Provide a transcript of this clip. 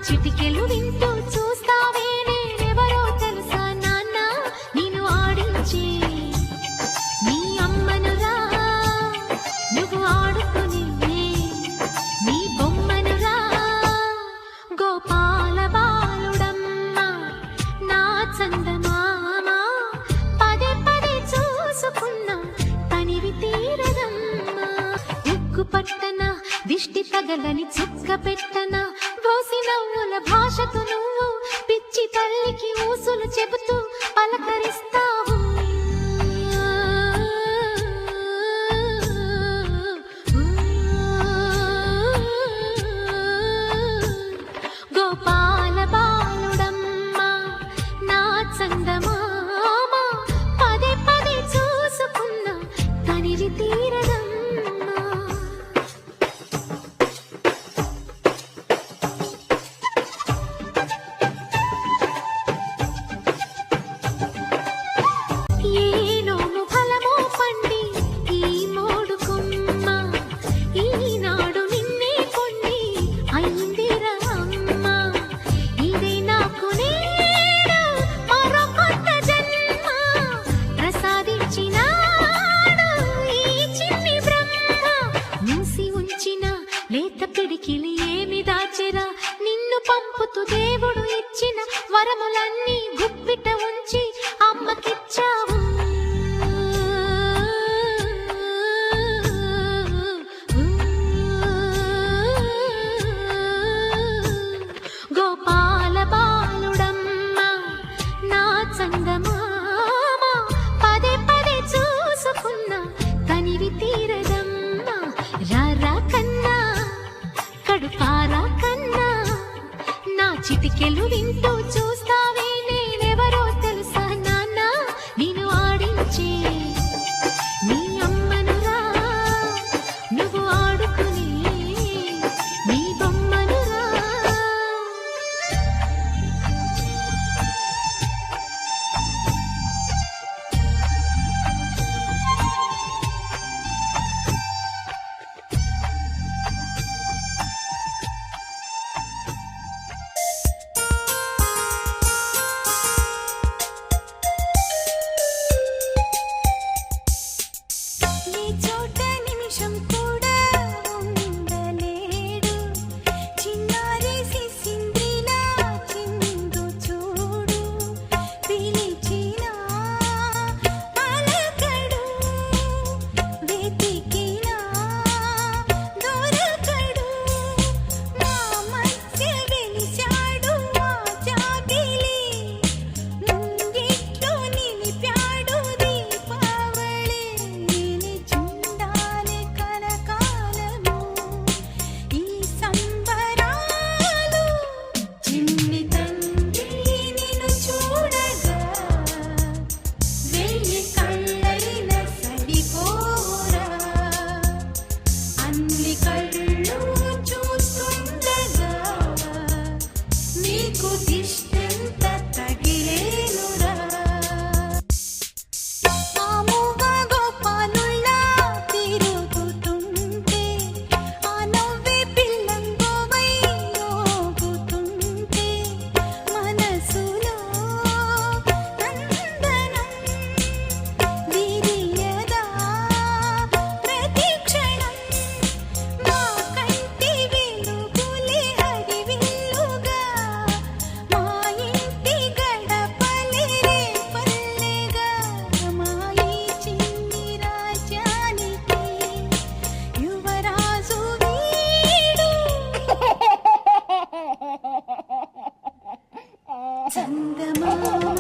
చిటికెలు వింటూ చూస్తావే నేనెవరో తెలుసా నాన్న నిన్ను ఆడించే నీ అమ్మనురా నువ్వు ఆడుకుని నీ బొమ్మనురా గోపాల బాలుడమ్మ నా చందమామ పదే పదే చూసుకున్నా తనివి తీరదమ్మా ఉక్కు పట్టన దిష్టి తగలని చుక్క పెట్టన బోసి నవ్వుల భాషతో నువ్వు పిచ్చి తల్లికి ఊసులు చెబుతూ పలకరిస్తావు గోపాల బాలుడమ్మ నా చందమామ పదే పదే చూసుకున్నా తనివి తీరదమ్మా లేత పిడికిలి ఏమి దాచెరా నిన్ను పంపుతూ దేవుడు ఇచ్చిన వరములన్నీ గుప్పిట ఉంచి అమ్మకిచ్చావు గోపాల బాలుడమ్మ నా చందమామ పదే పదే చూసుకున్నా తనివి తీరదమ్మా రారా కన్నా కడుపారా కన్నా నా చిటికెలు వింటూ చూస్తావే నేనెవరో తెలుసా నాన్న నిన్ను ఆడించే నీ అమ్మనురా నువ్వు ఆడుకుని నీ బొమ్మనురా చందమామ